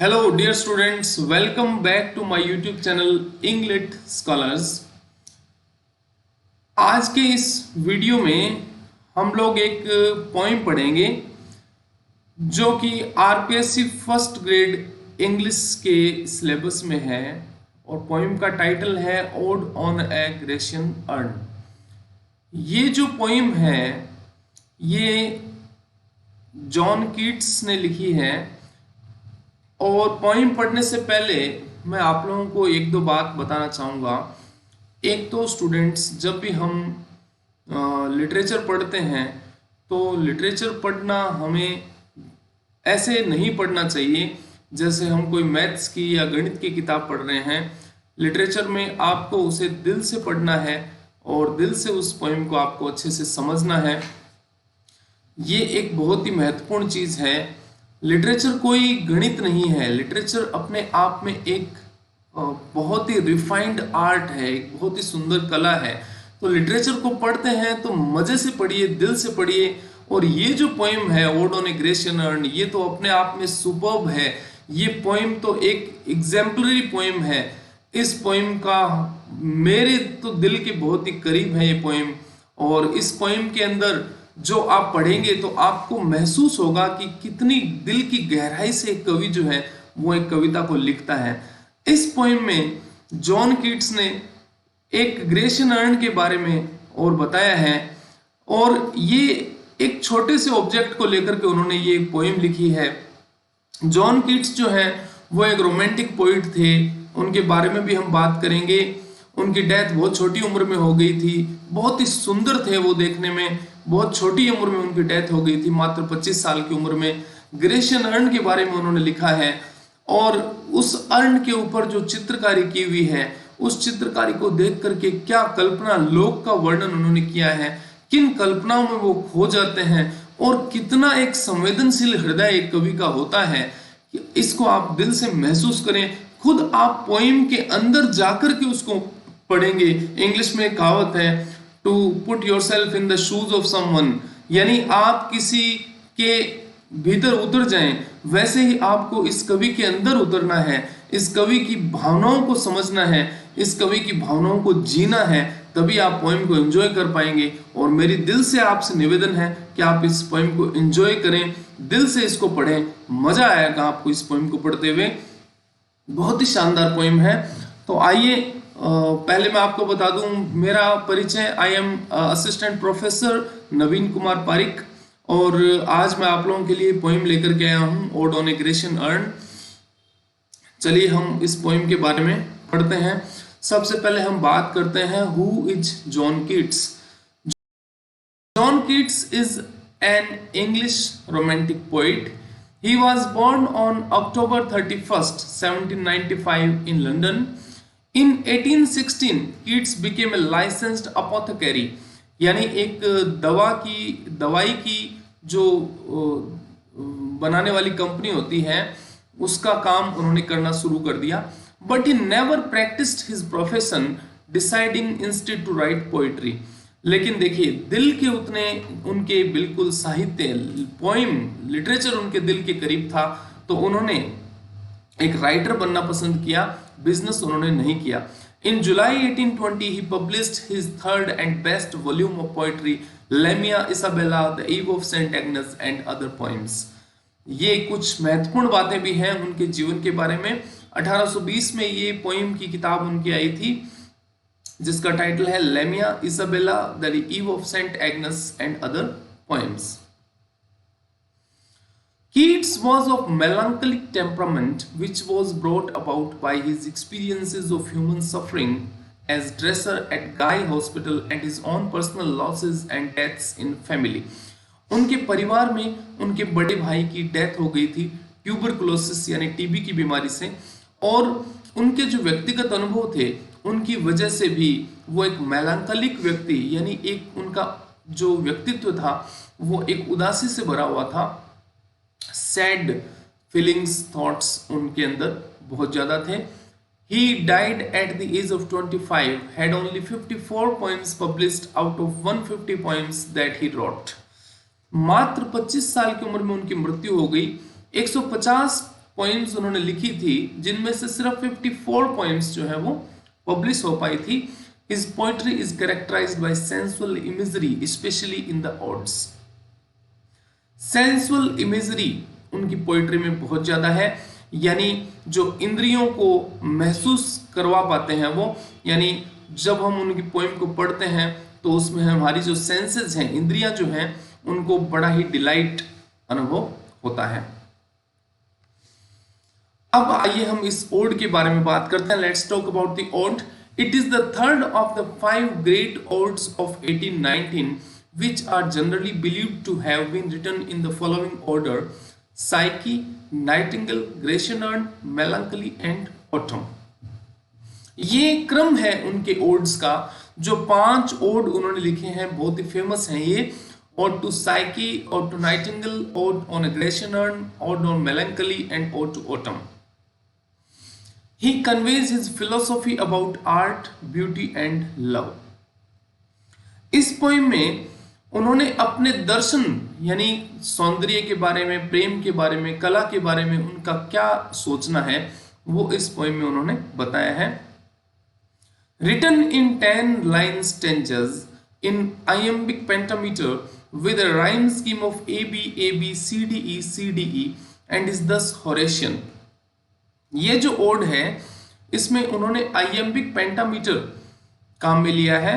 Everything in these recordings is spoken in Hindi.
Hello, dear students. Welcome back to my YouTube channel Inglit Scholars. आज के इस वीडियो में हम लोग एक पोइम पढ़ेंगे जो कि आरपीएससी फर्स्ट ग्रेड इंग्लिश के सिलेबस में है और पोइम का टाइटल है odd on A Grecian earn. ये जो पोइम है ये जॉन कीट्स ने लिखी है और पोइम पढ़ने से पहले मैं आप लोगों को एक दो बात बताना चाहूँगा। एक तो स्टूडेंट्स, जब भी हम लिटरेचर पढ़ते हैं तो लिटरेचर पढ़ना हमें ऐसे नहीं पढ़ना चाहिए जैसे हम कोई मैथ्स की या गणित की किताब पढ़ रहे हैं। लिटरेचर में आपको उसे दिल से पढ़ना है और दिल से उस पोइम को आपको अच्छे से समझना है। ये एक बहुत ही महत्वपूर्ण चीज़ है। लिटरेचर कोई गणित नहीं है। लिटरेचर अपने आप में एक बहुत ही रिफाइंड आर्ट है, एक बहुत ही सुंदर कला है। तो लिटरेचर को पढ़ते हैं तो मजे से पढ़िए, दिल से पढ़िए। और ये जो पोइम है odd on A Grecian earn, ये तो अपने आप में सुपर्ब है। ये पोइम तो एक एग्जाम्पलरी पोइम है। इस पोइम का मेरे तो दिल के बहुत ही करीब है ये पोइम। और इस पोइम के अंदर जो आप पढ़ेंगे तो आपको महसूस होगा कि कितनी दिल की गहराई से एक कवि जो है वो एक कविता को लिखता है। इस पोइम में जॉन कीट्स ने एक ग्रेशियन अर्न के बारे में और बताया है और ये एक छोटे से ऑब्जेक्ट को लेकर के उन्होंने ये पोइम लिखी है। जॉन कीट्स जो है वो एक रोमांटिक पोइट थे। उनके बारे में भी हम बात करेंगे। उनकी डेथ बहुत छोटी उम्र में हो गई थी। बहुत ही सुंदर थे वो देखने में। बहुत छोटी उम्र में उनकी डेथ हो गई थी, मात्र 25 साल की उम्र में। ग्रेशियन अर्न के बारे में उन्होंने लिखा है और उस अर्न के ऊपर जो चित्रकारी की हुई है, उस चित्रकारी को देख करके क्या कल्पना लोक का वर्णन उन्होंने किया है, किन कल्पनाओं में वो खो जाते हैं और कितना एक संवेदनशील हृदय एक कवि का होता है। इसको आप दिल से महसूस करें, खुद आप पोइम के अंदर जाकर के उसको पढ़ेंगे। इंग्लिश में कहावत है to put yourself in the shoes of someone, यानी आप किसी के भीतर उतर जाएं, वैसे ही आपको इस कवि के अंदर उतरना है। इस कवि की भावनाओं को समझना है, इस कवि की भावनाओं को जीना है, तभी आप पोइम को एंजॉय कर पाएंगे। और मेरी दिल से आपसे निवेदन है कि आप इस पोइम को एंजॉय करें, दिल से इसको पढ़ें, मजा आएगा आपको इस पोइम को पढ़ते हुए। बहुत ही शानदार पोइम है। तो आइए पहले मैं आपको बता दूं मेरा परिचय। आई एम असिस्टेंट प्रोफेसर नवीन कुमार पारिक और आज मैं आप लोगों के लिए पोइम लेकर के आया हूं odd on A Grecian earn. चलिए हम इस पोइम के बारे में पढ़ते हैं। सबसे पहले हम बात करते हैं who is John Keats. John Keats is an English romantic poet. He was born on October 31st, 1795 in London. In 1816, Keats became a licensed apothecary, यानी एक दवाई की जो बनाने वाली कंपनी होती है उसका काम उन्होंने करना शुरू कर दिया। But he never practiced his profession, deciding instead to write poetry. लेकिन देखिए, दिल के उतने उनके बिल्कुल साहित्य, पोइम, लिटरेचर उनके दिल के करीब था, तो उन्होंने एक राइटर बनना पसंद किया, बिजनेस उन्होंने नहीं किया। In July 1820 he published his third and best volume of poetry Lamia Isabella, the Eve of Saint Agnes and other poems. ये कुछ महत्वपूर्ण बातें भी हैं उनके जीवन के बारे में। 1820 में ये पोइम की किताब उनकी आई थी जिसका टाइटल है Lamia Isabella, the Eve of Saint Agnes and other poems. Keats was of melancholic temperament which was brought about by his experiences of human suffering as dresser at Guy Hospital and his own personal losses and deaths in family. उनके परिवार में उनके बड़े भाई की डेथ हो गई थी ट्यूबरकुलोसिस यानी टीबी की बीमारी से, और उनके जो व्यक्तिगत अनुभव थे उनकी वजह से भी वो एक मेलांकलिक व्यक्ति, यानी एक उनका जो व्यक्तित्व था वो एक उदासी से भरा हुआ था। सैड फीलिंग्स, थॉट्स उनके अंदर बहुत ज्यादा थे। He died at the age of 25, had only 54 poems published out of 150 poems that he wrote. मात्र 25 साल की उम्र में उनकी मृत्यु हो गई। 150 पोइम्स उन्होंने लिखी थी, जिनमें से सिर्फ 54 पोइम्स जो है वो पब्लिश हो पाई थी। His poetry is characterized by sensual imagery, especially in the odes. Sensual imagery उनकी पोइट्री में बहुत ज्यादा है, यानी जो इंद्रियों को महसूस करवा पाते हैं वो, यानी जब हम उनकी पोइम को पढ़ते हैं तो उसमें हमारी जो सेंसेस हैं, इंद्रियां जो हैं, उनको बड़ा ही डिलाइट अनुभव होता है। अब आइए हम इस ओड के बारे में बात करते हैं। Let's talk about the ode. It is the third of the 5 great odes of 1819, which are generally believed to have been written in the following order: Psyche, Nightingale, Grecian Urn, Melancholy and Autumn. ये क्रम है उनके ओड्स का। जो 5 ओड उन्होंने लिखे हैं बहुत ही फेमस हैं ये: Ode to Psyche, Ode to Nightingale, Ode on a Grecian Urn, Ode on Melancholy and Ode to Autumn. He conveys his philosophy about art, beauty and love. इस पोइम में उन्होंने अपने दर्शन यानी सौंदर्य के बारे में, प्रेम के बारे में, कला के बारे में उनका क्या सोचना है वो इस पोइम में उन्होंने बताया है। Written in 10 line stanzas in iambic pentameter with a rhyme scheme of AB, AB, CDE, CDE and is thus Horatian. ये जो ओड है इसमें उन्होंने आइएम्बिक पेंटामीटर काम में लिया है,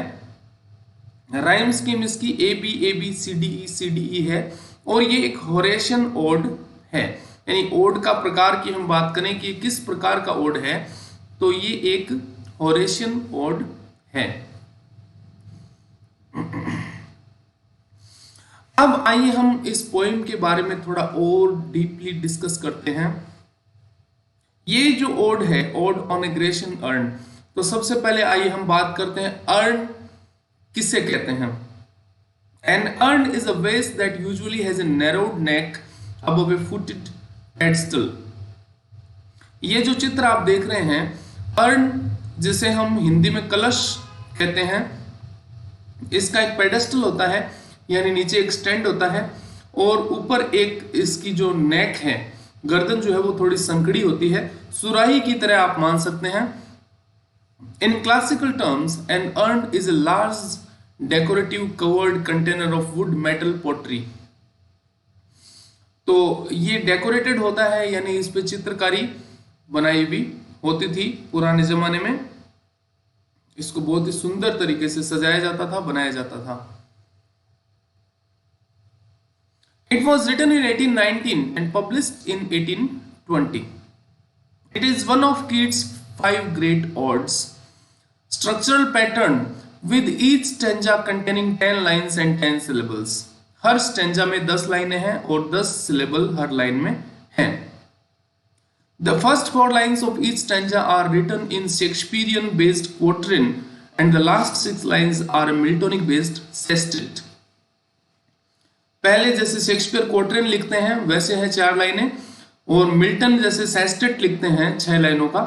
राइम स्कीम इसकी AB, CDE, CDE है, और ये एक होरेशियन ओड है। यानी ओड का प्रकार की हम बात करें कि किस प्रकार का ओड है, तो ये एक होरेशियन ओड है। अब आइए हम इस पोएम के बारे में थोड़ा और डीपली डिस्कस करते हैं। ये जो ओड है, odd on A Grecian earn, तो सबसे पहले आइए हम बात करते हैं अर्न किसे कहते हैं। एन अर्न इज अ वेस that usually has a narrowed neck above A footed pedestal. ये जो चित्र आप देख रहे हैं, अर्न जिसे हम हिंदी में कलश कहते हैं, इसका एक पेडेस्टल होता है, यानी नीचे एक स्टैंड होता है और ऊपर एक इसकी जो नेक है, गर्दन जो है वो थोड़ी संकड़ी होती है, सुराही की तरह आप मान सकते हैं। In classical terms an urn is a large decorative covered container of wood metal pottery. तो ये डेकोरेटेड होता है, यानी इस पे चित्रकारी बनाई भी होती थी पुराने जमाने में। इसको बहुत ही सुंदर तरीके से सजाया जाता था, बनाया जाता था। It was written in 1819 and published in 1820. It is one of Keats' 5 great odes. Structural pattern with each stanza containing 10 lines and 10 syllables. Her stanza में 10 लाइनें हैं और 10 सिलेबल हर लाइन में हैं। The first 4 lines of each stanza are written in Shakespearean-based quatrain and the last 6 lines are a Miltonic-based sestet. पहले जैसे शेक्सपियर क्वाट्रेन लिखते हैं वैसे है 4 लाइनें, और मिल्टन जैसे सेस्टेट लिखते हैं 6 लाइनों का,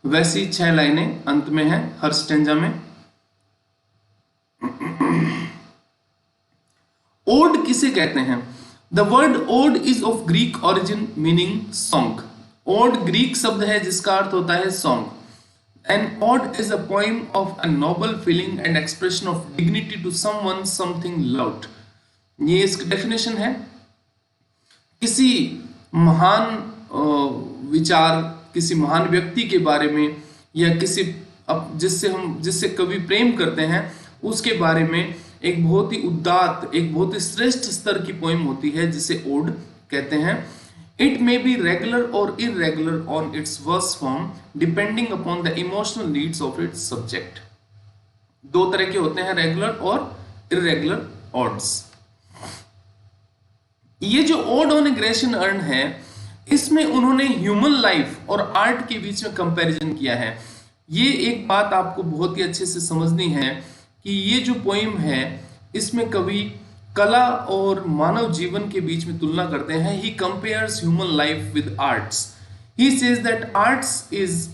वैसी 6 लाइनें अंत में हैं हर स्टेंजा में। ओड किसे कहते हैं? The word ode is of Greek origin meaning song. Ode Greek शब्द है जिसका अर्थ होता है song. An ode is a poem of a noble feeling and expression of dignity to someone something loved. ये इसकी डेफिनेशन है। किसी महान विचार, किसी महान व्यक्ति के बारे में, या किसी जिससे कवि प्रेम करते हैं उसके बारे में एक बहुत ही उदात्त, एक बहुत ही श्रेष्ठ स्तर की पोएम होती है जिसे ओड कहते हैं। इट मे बी रेगुलर और irregular on its verse form depending upon the emotional needs of its subject. 2 तरह के होते हैं, रेगुलर और इरेगुलर ओड्स। ये जो odd on A Grecian earn है, इसमें उन्होंने ह्यूमन लाइफ और आर्ट के बीच में कंपैरिजन किया है। ये एक बात आपको बहुत ही अच्छे से समझनी है कि ये जो पोएम है इसमें कवि कला और मानव जीवन के बीच में तुलना करते हैं। He compares human life with arts. He says that arts is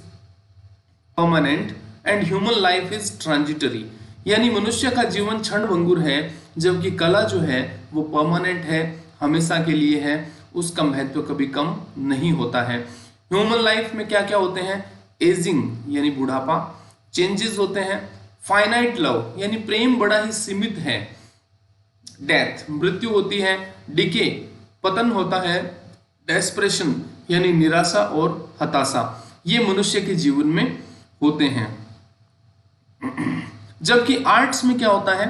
permanent and human life is transitory. यानी मनुष्य का जीवन क्षणभंगुर है, जबकि कला जो है वो परमानेंट है, हमेशा के लिए है, उसका महत्व कभी कम नहीं होता है। ह्यूमन लाइफ में क्या क्या होते हैं? एजिंग यानी बुढ़ापा, चेंजेस होते हैं, फाइनाइट लव यानी प्रेम बड़ा ही सीमित है, डेथ मृत्यु होती है, डिके पतन होता है, डेस्परेशन यानी निराशा और हताशा, ये मनुष्य के जीवन में होते हैं। जबकि आर्ट्स में क्या होता है?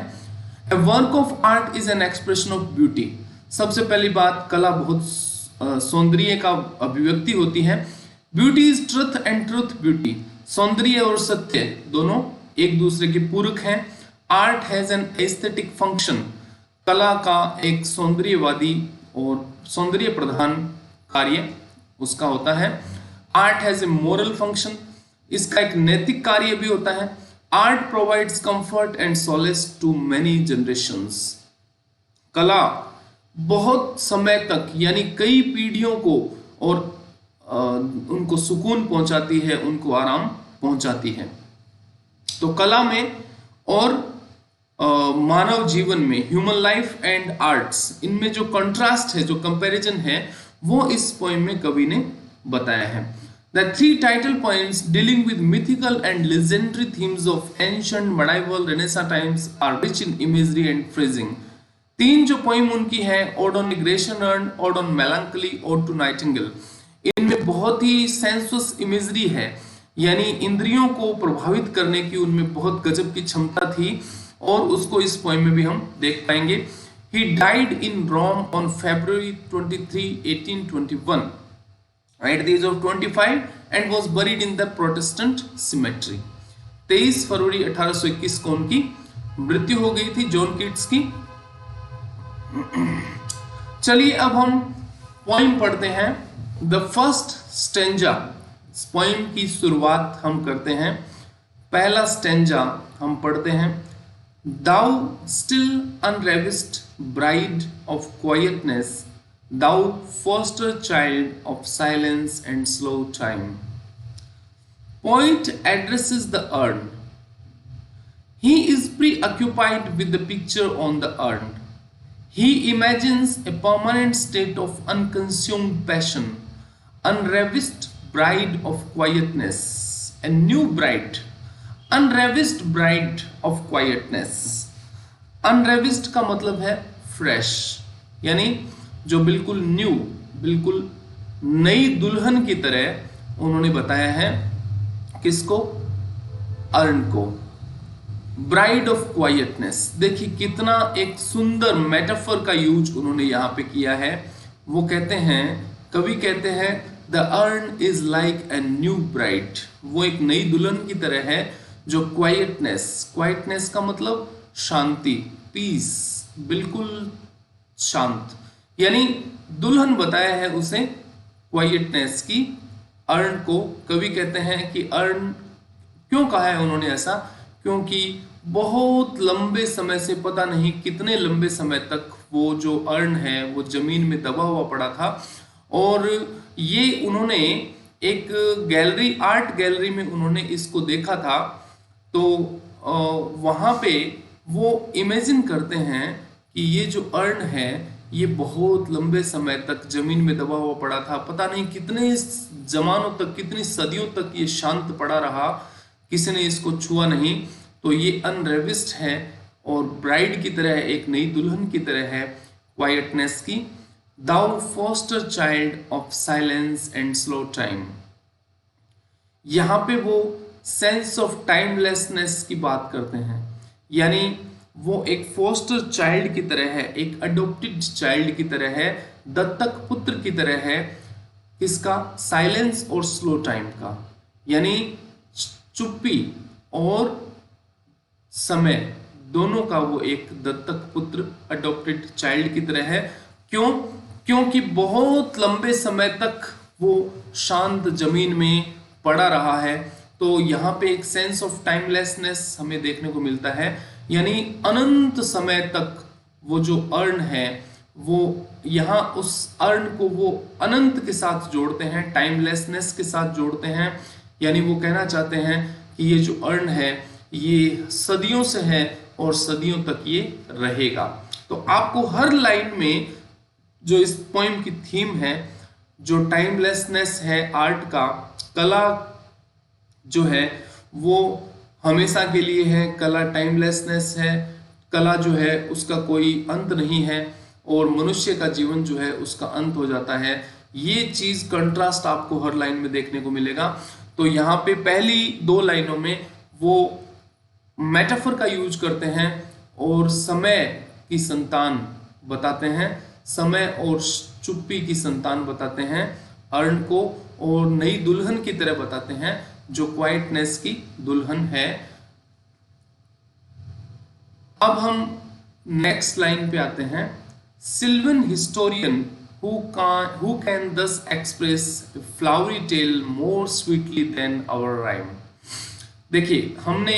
A work of art is an expression of beauty. सबसे पहली बात, कला बहुत सौंदर्य का अभिव्यक्ति होती है। Beauty is truth and truth beauty, सौंदर्य और सत्य दोनों एक दूसरे के पूरक हैं। Art has an aesthetic function, कला का एक सौंदर्यवादी और सौंदर्य प्रधान कार्य उसका होता है। Art has a moral function, इसका एक नैतिक कार्य भी होता है। Art provides comfort and solace to many generations, कला बहुत समय तक यानी कई पीढ़ियों को और उनको सुकून पहुंचाती है, उनको आराम पहुंचाती है। तो कला में और मानव जीवन में, ह्यूमन लाइफ एंड आर्ट्स, इनमें जो कंट्रास्ट है, जो कंपैरिजन है, वो इस पोएम में कवि ने बताया है। The three title poems dealing with mythical and legendary themes of ancient, medieval, Renaissance times are rich in imagery and phrasing. तीन जो पोइम उनकी है, Ode on a Grecian Urn, Ode on Melancholy, Ode to Nightingale, इनमें बहुत ही सेंसुअस इमेजरी है, यानी इंद्रियों को प्रभावित करने की उनमें बहुत गजब की क्षमता थी, और उसको इस पोइम में भी हम देख पाएंगे। He died in Rome on February 23, 1821 at the age of 25 and was buried in the Protestant cemetery. 23 फरवरी 1821 को उनकी मृत्यु हो गई थी, जॉन कीट्स की। चलिए अब हम पोइम पढ़ते हैं। द फर्स्ट स्टेंजा, पोइम की शुरुआत हम करते हैं। पहला स्टेंजा हम पढ़ते हैं। Thou still unravished bride of quietness, thou foster child of silence and slow time. Poet addresses the urn. He is preoccupied with the picture on the urn. He imagines a permanent state of unconsumed passion, unravished bride of quietness, a new bride, unravished bride of quietness. Unravished का मतलब है फ्रेश, यानी जो बिल्कुल न्यू, बिल्कुल नई दुल्हन की तरह उन्होंने बताया है किसको? अर्न को। ब्राइड ऑफ क्वाइटनेस, देखिए कितना एक सुंदर मेटाफर का यूज उन्होंने यहाँ पे किया है। वो कहते हैं, कवि कहते हैं, the urn is like a new bride, वो एक नई दुल्हन की तरह है जो क्वाइटनेस, क्वाइटनेस का मतलब शांति, पीस, बिल्कुल शांत, यानी दुल्हन बताया है उसे क्वाइटनेस की। अर्न को कवि कहते हैं कि अर्न क्यों कहा है उन्होंने ऐसा? क्योंकि बहुत लंबे समय से, पता नहीं कितने लंबे समय तक वो जो अर्न है वो जमीन में दबा हुआ पड़ा था, और ये उन्होंने एक गैलरी, आर्ट गैलरी में उन्होंने इसको देखा था। तो वहाँ पे वो इमेजिन करते हैं कि ये जो अर्न है ये बहुत लंबे समय तक जमीन में दबा हुआ पड़ा था, पता नहीं कितने जमानों तक, कितनी सदियों तक ये शांत पड़ा रहा, किसी ने इसको छुआ नहीं। तो ये अनरेविस्ड है और ब्राइड की तरह, एक नई दुल्हन की तरह है क्वाइटनेस की। Thou foster child of silence and slow time, यहाँ पे वो सेंस ऑफ टाइमलेसनेस की बात करते हैं, यानी वो एक फोस्टर चाइल्ड की तरह है, एक अडोप्टेड चाइल्ड की तरह है, दत्तक पुत्र की तरह है। किसका? साइलेंस और स्लो टाइम का, यानी चुप्पी और समय दोनों का वो एक दत्तक पुत्र, अडोप्टेड चाइल्ड की तरह है। क्यों? क्योंकि बहुत लंबे समय तक वो शांत जमीन में पड़ा रहा है। तो यहाँ पे एक सेंस ऑफ टाइमलेसनेस हमें देखने को मिलता है, यानी अनंत समय तक वो जो अर्न है, वो यहाँ उस अर्न को वो अनंत के साथ जोड़ते हैं, टाइमलेसनेस के साथ जोड़ते हैं। यानी वो कहना चाहते हैं कि ये जो अर्न है ये सदियों से है और सदियों तक ये रहेगा। तो आपको हर लाइन में जो इस पोइम की थीम है, जो टाइमलेसनेस है आर्ट का, कला जो है वो हमेशा के लिए है, कला टाइमलेसनेस है, कला जो है उसका कोई अंत नहीं है, और मनुष्य का जीवन जो है उसका अंत हो जाता है। ये चीज कंट्रास्ट आपको हर लाइन में देखने को मिलेगा। तो यहाँ पे पहली 2 लाइनों में वो मेटाफर का यूज करते हैं और समय की संतान बताते हैं, समय और चुप्पी की संतान बताते हैं अर्न को, और नई दुल्हन की तरह बताते हैं जो क्वाइटनेस की दुल्हन है। अब हम नेक्स्ट लाइन पे आते हैं। सिल्वन historian who can thus express a flowery tale more sweetly than our rhyme। देखिए, हमने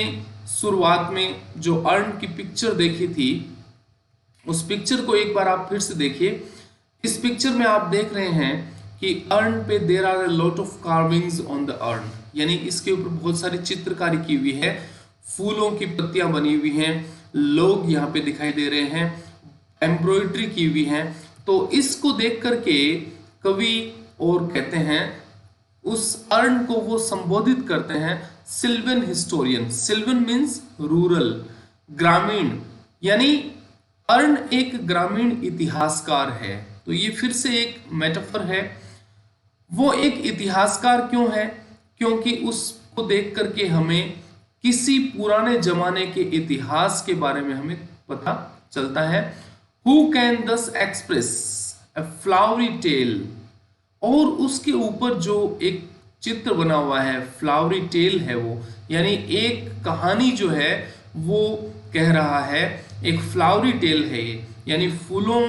शुरुआत में जो अर्न की पिक्चर देखी थी, उस पिक्चर को एक बार आप फिर से देखिए। इस पिक्चर में आप देख रहे हैं कि अर्न पे there are a lot of carvings on the urn, यानी इसके ऊपर बहुत सारी चित्रकारी की हुई है, फूलों की पत्तियां बनी हुई हैं, लोग यहाँ पे दिखाई दे रहे हैं, एम्ब्रॉयडरी की हुई है। तो इसको देख करके कवि और कहते हैं, उस अर्न को वो संबोधित करते हैं सिल्वन हिस्टोरियन। सिल्वन मीन्स रूरल, ग्रामीण, यानी अर्न एक ग्रामीण इतिहासकार है। तो ये फिर से एक मेटाफर है। वो एक इतिहासकार क्यों है? क्योंकि उसको देख करके हमें किसी पुराने जमाने के इतिहास के बारे में हमें पता चलता है। Who can thus express a flowery tale, और उसके ऊपर जो एक चित्र बना हुआ है, फ्लावरी टेल है वो, यानी एक कहानी जो है वो कह रहा है, एक फ्लावरी टेल है ये, यानी फूलों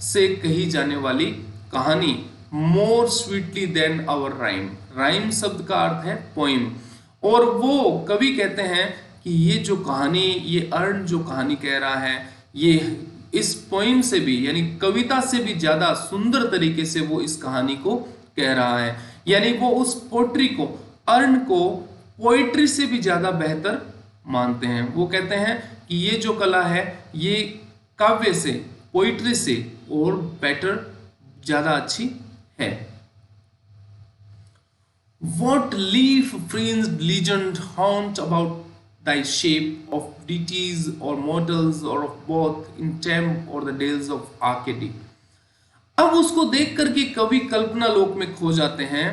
से कही जाने वाली कहानी। More sweetly than our rhyme, rhyme शब्द का अर्थ है पोइम, और वो कवि कहते हैं कि ये जो कहानी, ये अर्न जो कहानी कह रहा है, ये इस पोइम से भी, यानी कविता से भी ज्यादा सुंदर तरीके से वो इस कहानी को कह रहा है। यानी वो उस पोट्री को, अर्न को पोइट्री से भी ज्यादा बेहतर मानते हैं। वो कहते हैं कि ये जो कला है ये काव्य से, पोइट्री से और बेटर, ज्यादा अच्छी है। What leaf fringed legend haunt about thy shape of deities or mortals or of both in temp or the dales of Arcady। अब उसको देख करके कवि कल्पना लोक में खो जाते हैं।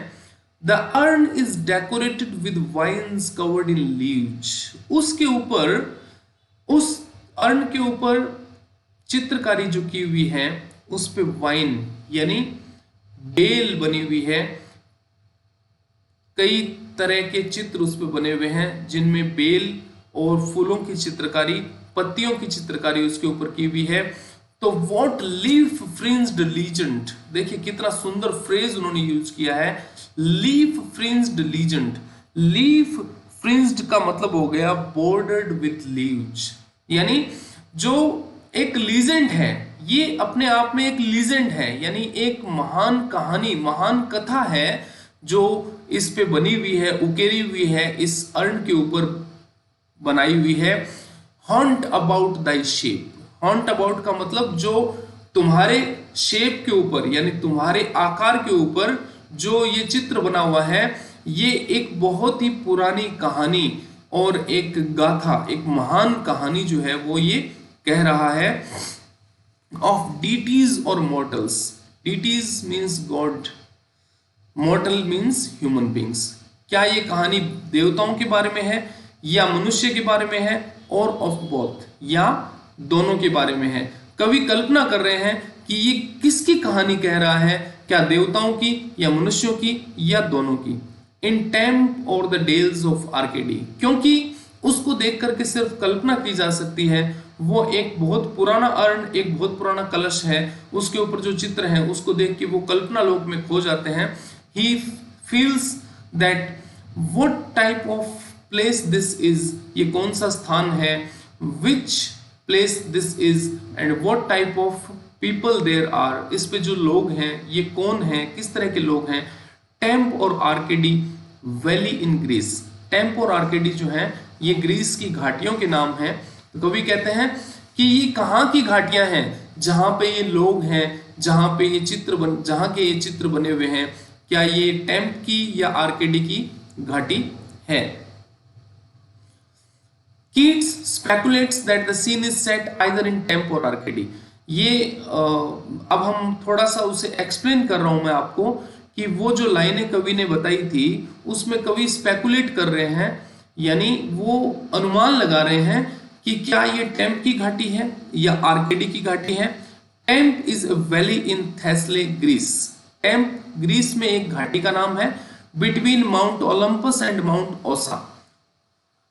The urn is decorated with vines covered in leaves। उसके ऊपर, उस अर्न के ऊपर चित्रकारी जो की हुई है, उस पे वाइन यानी बेल बनी हुई है। कई तरह के चित्र उस पे बने हुए हैं जिनमें बेल और फूलों की चित्रकारी, पत्तियों की चित्रकारी उसके ऊपर की हुई है। तो व्हाट लीफ फ्रिंज्ड लीजेंड, देखिए कितना सुंदर फ्रेज उन्होंने यूज किया है, leaf fringed legend. Leaf fringed का मतलब हो गया बॉर्डर्ड विथ लीव्स, यानी जो एक लीजेंड है, ये अपने आप में एक लीजेंड है, यानी एक महान कहानी, महान कथा है जो इस पे बनी हुई है, उकेरी हुई है, इस अर्न के ऊपर बनाई हुई है। Haunt about Dai shape, haunt about का मतलब जो तुम्हारे शेप के ऊपर, यानी तुम्हारे आकार के ऊपर जो ये चित्र बना हुआ है, ये एक बहुत ही पुरानी कहानी और एक गाथा, एक महान कहानी जो है वो ये कह रहा है। ऑफ डीटीज और mortals, deities means God, मॉर्टल means human beings. क्या ये कहानी देवताओं के बारे में है या मनुष्य के बारे में है, और ऑफ बोथ, या दोनों के बारे में है। कवि कल्पना कर रहे हैं कि ये किसकी कहानी कह रहा है, क्या देवताओं की या मनुष्यों की या दोनों की। इन टेम्प और द डेल्स ऑफ आर्केडी, क्योंकि उसको देख करके सिर्फ कल्पना की जा सकती है। वो एक बहुत पुराना अर्न, एक बहुत पुराना कलश है, उसके ऊपर जो चित्र है उसको देख के वो कल्पना लोक में खो जाते हैं। He feels that what type of place this is, ये कौन सा स्थान है, which place this is and what type of people there are, इस पे जो लोग हैं ये कौन हैं, किस तरह के लोग हैं। टेम्प और आर्केडी वैली इन ग्रीस, टेम्प और आर्केडी जो है ये ग्रीस की घाटियों के नाम हैं। तो कवि कहते हैं कि ये कहाँ की घाटियां हैं, जहां पे ये लोग हैं, जहां के ये चित्र बने हुए हैं, क्या ये टेम्प की या आर्केडी की घाटी है? Keats speculates that the scene is set either in Tempe or Arcady. ये अब हम थोड़ा सा उसे एक्सप्लेन कर रहा हूं मैं आपको कि वो जो लाइनें कवि ने बताई थी उसमें कवि स्पेकुलेट कर रहे हैं, यानी वो अनुमान लगा रहे हैं कि क्या ये टेम्प की घाटी है या आर्केडी की घाटी है। Tempe is a valley in Thessaly Greece. Tempe Greece में एक घाटी का नाम है, between Mount Olympus and Mount Ossa,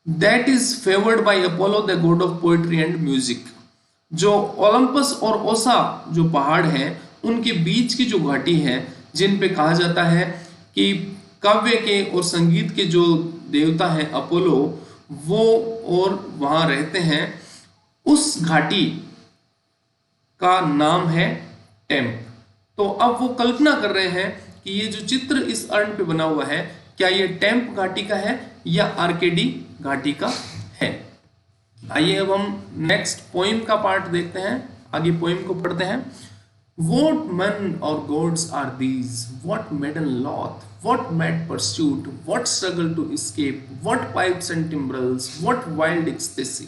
that is favoured by Apollo the god of poetry and music. जो ओलंपस और ओसा जो पहाड़ है उनके बीच की जो घाटी है, जिन पे कहा जाता है कि काव्य के और संगीत के जो देवता है अपोलो, वो और वहां रहते हैं, उस घाटी का नाम है टेम्प। तो अब वो कल्पना कर रहे हैं कि ये जो चित्र इस अर्न पे बना हुआ है, क्या ये टेम्प घाटी का है या आर्केडी घाटी का है। आइए अब हम नेक्स्ट पोइम का पार्ट देखते हैं, आगे पोइम को पढ़ते हैं। What men or gods are these? What maiden loth? What mad pursuit? What struggle to escape? What pipes and timbrels? What wild ecstasy?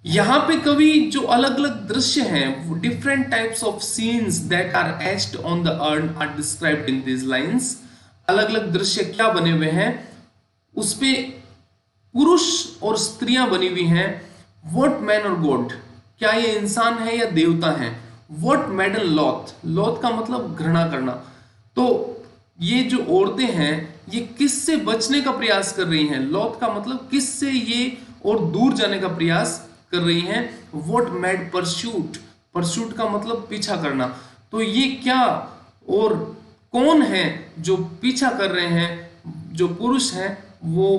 यहाँ पे कवि जो अलग अलग दृश्य हैं, different types of scenes that are etched on the urn are described in this lines. अलग अलग दृश्य क्या बने हुए हैं, उसपे पुरुष और स्त्रियां बनी हुई हैं। व्हाट मैन और गॉड, क्या ये इंसान है या देवता है। व्हाट मेडन लॉथ, लॉथ का मतलब घृणा करना। तो ये जो औरतें हैं ये किससे बचने का प्रयास कर रही हैं। लॉथ का मतलब किससे ये और दूर जाने का प्रयास कर रही हैं। व्हाट मैड परस्यूट, परस्यूट का मतलब पीछा करना। तो ये क्या और कौन है जो पीछा कर रहे हैं, जो पुरुष हैं वो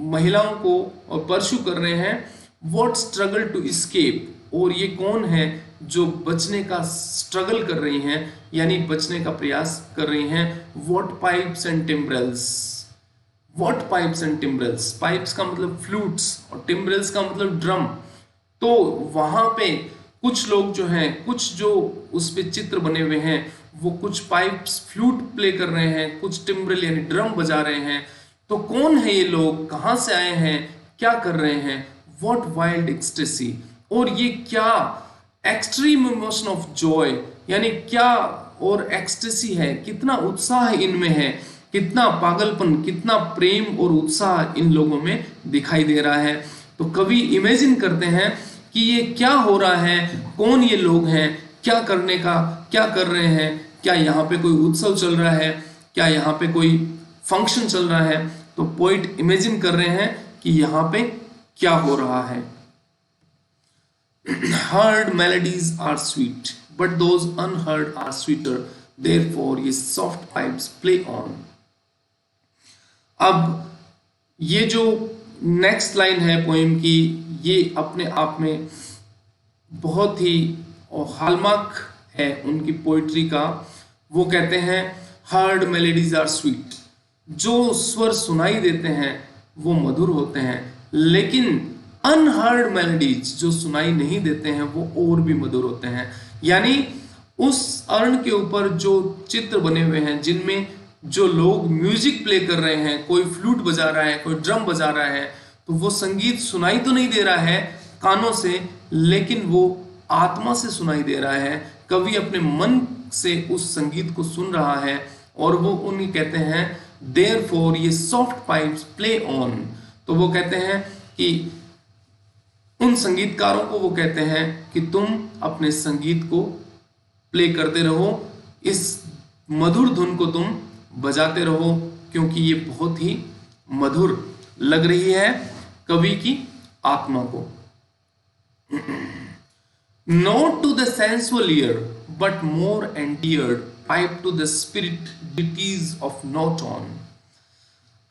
महिलाओं को परस्यू कर रहे हैं। व्हाट स्ट्रगल टू एस्केप, और ये कौन है जो बचने का स्ट्रगल कर रही हैं, यानी बचने का प्रयास कर रही हैं। What pipes and timbrels, what pipes and timbrels, pipes का मतलब फ्लूट्स और टिम्ब्रेल्स का मतलब ड्रम। तो वहां पे कुछ लोग जो हैं, कुछ जो उस पे चित्र बने हुए हैं, वो कुछ पाइप्स फ्लूट प्ले कर रहे हैं, कुछ टिम्ब्रेल यानी ड्रम बजा रहे हैं। तो कौन है ये लोग, कहां से आए हैं, क्या कर रहे हैं। व्हाट वाइल्ड एक्सटेसी, और ये क्या एक्सट्रीम इमोशन ऑफ जॉय, यानी क्या और एक्सटेसी है, कितना उत्साह इनमें है, कितना पागलपन, कितना प्रेम और उत्साह इन लोगों में दिखाई दे रहा है। तो कवि इमेजिन करते हैं कि ये क्या हो रहा है, कौन ये लोग हैं, क्या करने का, क्या कर रहे हैं, क्या यहाँ पे कोई उत्सव चल रहा है, क्या यहाँ पे कोई फंक्शन चल रहा है। तो पोइट इमेजिन कर रहे हैं कि यहाँ पे क्या हो रहा है। Heard melodies are sweet, but those unheard are sweeter. Therefore, ये soft pipes play on. अब ये जो नेक्स्ट लाइन है पोएम की, ये अपने आप में बहुत ही हॉलमार्क है उनकी पोइट्री का। वो कहते हैं हर्ड मेलेडीज आर स्वीट, जो स्वर सुनाई देते हैं वो मधुर होते हैं, लेकिन अनहर्ड मेलोडीज जो सुनाई नहीं देते हैं वो और भी मधुर होते हैं। यानी उस अर्ण के ऊपर जो चित्र बने हुए हैं, जिनमें जो लोग म्यूजिक प्ले कर रहे हैं, कोई फ्लूट बजा रहा है, कोई ड्रम बजा रहा है, तो वो संगीत सुनाई तो नहीं दे रहा है कानों से, लेकिन वो आत्मा से सुनाई दे रहा है। कवि अपने मन से उस संगीत को सुन रहा है और वो उन्हें कहते हैं देयरफॉर ये सॉफ्ट पाइप्स प्ले ऑन। तो वो कहते हैं कि उन संगीतकारों को वो कहते हैं कि तुम अपने संगीत को प्ले करते रहो, इस मधुर धुन को तुम बजाते रहो, क्योंकि ये बहुत ही मधुर लग रही है कवि की आत्मा को। Not to the sensual ear, but more endeared, pipe to the spirit deities of Noton.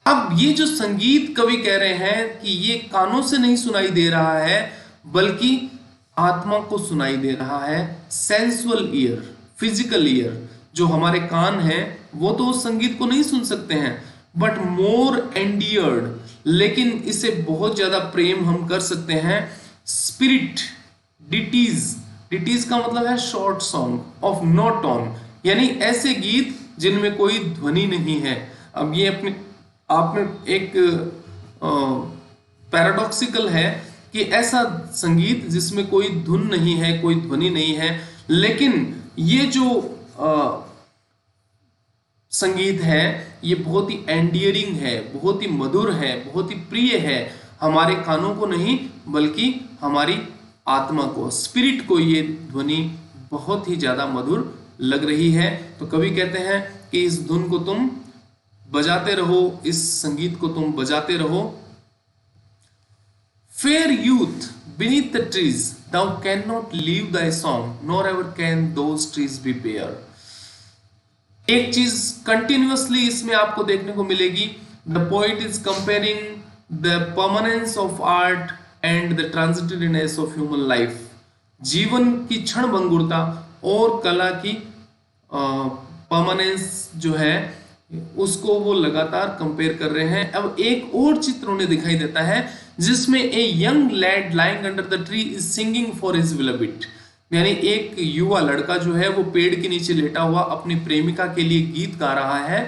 अब ये जो संगीत कवि कह रहे हैं कि ये कानों से नहीं सुनाई दे रहा है, बल्कि आत्मा को सुनाई दे रहा है। सेंसुअल ईयर, फिजिकल ईयर, जो हमारे कान हैं वो तो उस संगीत को नहीं सुन सकते हैं, बट मोर एंडियर्ड, लेकिन इसे बहुत ज्यादा प्रेम हम कर सकते हैं। स्पिरिट डिटीज, डिटीज का मतलब है short song of no tone, यानी ऐसे गीत जिनमें कोई ध्वनि नहीं है। अब ये अपने आप में एक पैराडॉक्सिकल है कि ऐसा संगीत जिसमें कोई धुन नहीं है, कोई ध्वनि नहीं है, लेकिन ये जो संगीत है ये बहुत ही एंडियरिंग है, बहुत ही मधुर है, बहुत ही प्रिय है, हमारे कानों को नहीं बल्कि हमारी आत्मा को, स्पिरिट को ये ध्वनि बहुत ही ज्यादा मधुर लग रही है। तो कवि कहते हैं कि इस धुन को तुम बजाते रहो, इस संगीत को तुम बजाते रहो। Fair youth beneath the trees thou cannot leave thy song nor ever can those trees be bare। एक चीज कंटिन्यूअसली इसमें आपको देखने को मिलेगी, the poet is comparing the permanence of art and the transitoriness of human life. जीवन की क्षण भंगुरता और कला की परमानेंस जो है उसको वो लगातार कंपेयर कर रहे हैं। अब एक और चित्र उन्हें दिखाई देता है जिसमें a young lead lying under the tree is singing for his beloved, यानी एक युवा लड़का जो है वो पेड़ के नीचे लेटा हुआ अपनी प्रेमिका के लिए गीत गा रहा है।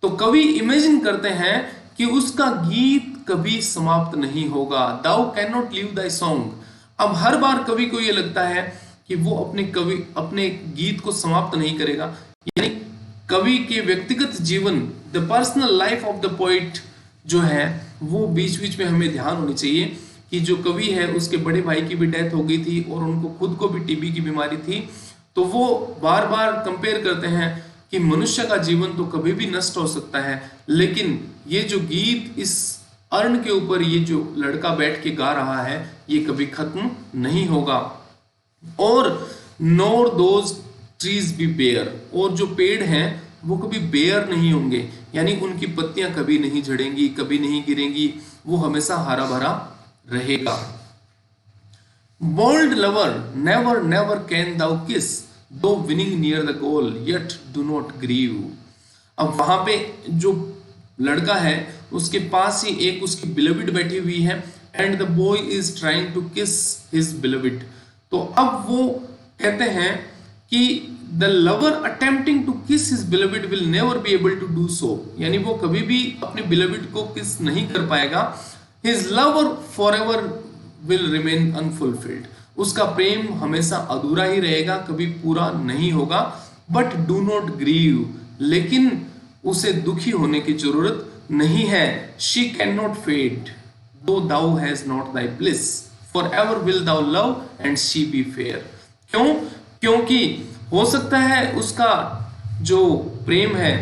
तो कवि इमेजिन करते हैं कि उसका गीत कभी समाप्त नहीं होगा, thou can not leave thy song. अब हर बार कवि को यह लगता है कि वो अपने गीत को समाप्त नहीं करेगा, यानी कवि के व्यक्तिगत जीवन, the personal life of the poet जो है वो बीच बीच में हमें ध्यान होनी चाहिए कि जो कवि है उसके बड़े भाई की भी डेथ हो गई थी और उनको खुद को भी टीबी की बीमारी थी। तो वो बार बार कंपेयर करते हैं कि मनुष्य का जीवन तो कभी भी नष्ट हो सकता है, लेकिन ये जो गीत इस अर्ण के ऊपर ये जो लड़का बैठ के गा रहा है ये कभी खत्म नहीं होगा। और नोर दोज ट्रीज बी बेयर, और जो पेड़ हैं वो कभी बेयर नहीं होंगे, यानी उनकी पत्तियां कभी नहीं झड़ेंगी, कभी नहीं गिरेंगी, वो हमेशा हरा भरा रहेगा। Bold lover never never can thou kiss though winning near the goal yet do not grieve. अब वहां पे जो लड़का है उसके पास ही एक उसकी बिलविड बैठी हुई है and the boy is trying to kiss his beloved. तो अब वो कहते हैं कि the lover attempting to kiss his beloved will never be able to do so, यानी वो कभी भी अपने बिलविड को किस नहीं कर पाएगा। His lover forever will remain unfulfilled, उसका प्रेम हमेशा अधूरा ही रहेगा, कभी पूरा नहीं होगा। बट डू नॉट ग्रीव, लेकिन उसे दुखी होने की जरूरत नहीं है। She can not fade though thou has not thy bliss, forever will thou love and she be fair. क्यों? क्योंकि हो सकता है उसका जो प्रेम है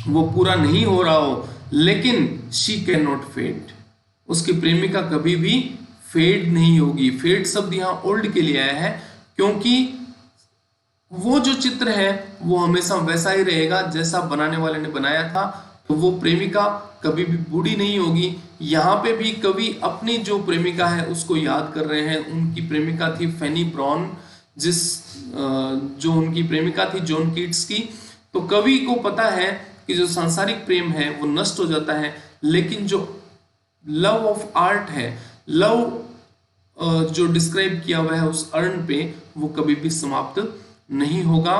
वो पूरा नहीं हो रहा हो, लेकिन शी कैन नॉट फेड, उसकी प्रेमिका कभी भी फेड नहीं होगी। फेड शब्द यहां ओल्ड के लिए आया है क्योंकि वो जो चित्र है वो हमेशा वैसा ही रहेगा जैसा बनाने वाले ने बनाया था। तो वो प्रेमिका कभी भी बूढ़ी नहीं होगी। यहाँ पे भी कवि अपनी जो प्रेमिका है उसको याद कर रहे हैं। उनकी प्रेमिका थी फैनी ब्राउन, जो उनकी प्रेमिका थी जॉन कीट्स की। तो कवि को पता है कि जो सांसारिक प्रेम है वो नष्ट हो जाता है, लेकिन जो लव ऑफ आर्ट है, लव जो डिस्क्राइब किया हुआ है उस अर्ण पे, वो कभी भी समाप्त नहीं होगा।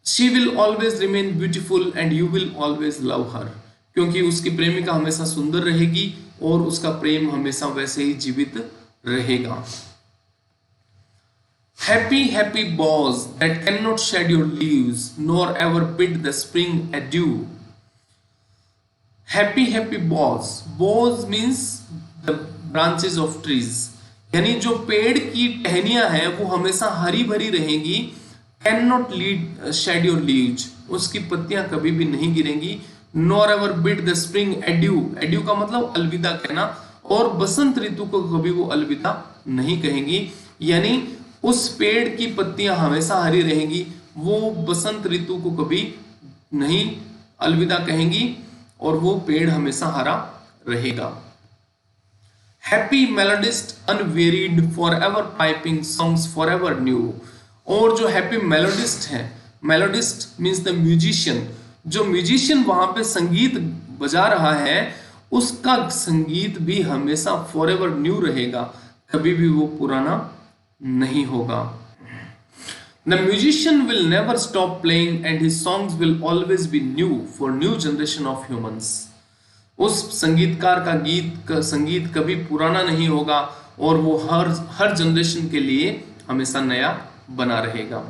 She will always remain beautiful and you will always love her, क्योंकि उसकी प्रेमिका हमेशा सुंदर रहेगी और उसका प्रेम हमेशा वैसे ही जीवित रहेगा। Happy happy boughs that cannot shed your leaves nor ever bid the spring adieu। Happy happy boughs, boughs means the branches of trees, यानी जो पेड़ की टहनियां हैं वो हमेशा हरी भरी रहेंगी। Can not lead shed your leaves, उसकी पत्तियां कभी भी नहीं गिरेंगी। Nor ever bid the spring adieu, adieu का मतलब अलविदा कहना, और बसंत ऋतु को कभी वो अलविदा नहीं कहेंगी। यानी उस पेड़ की पत्तियां हमेशा हरी रहेंगी, वो बसंत ऋतु को कभी नहीं अलविदा कहेंगी और वो पेड़ हमेशा हरा रहेगा। Happy melodist unwearied for ever piping songs for ever new, और जो हैप्पी मेलोडिस्ट है, मेलोडिस्ट मींस द म्यूजिशियन, जो म्यूजिशियन वहां पे संगीत बजा रहा है उसका संगीत भी हमेशा फॉर एवर न्यू रहेगा, कभी भी वो पुराना नहीं होगा। The musician will never stop playing and his songs will always be new for new generation of humans. उस संगीतकार का संगीत कभी पुराना नहीं होगा और वो हर जनरेशन के लिए हमेशा नया बना रहेगा।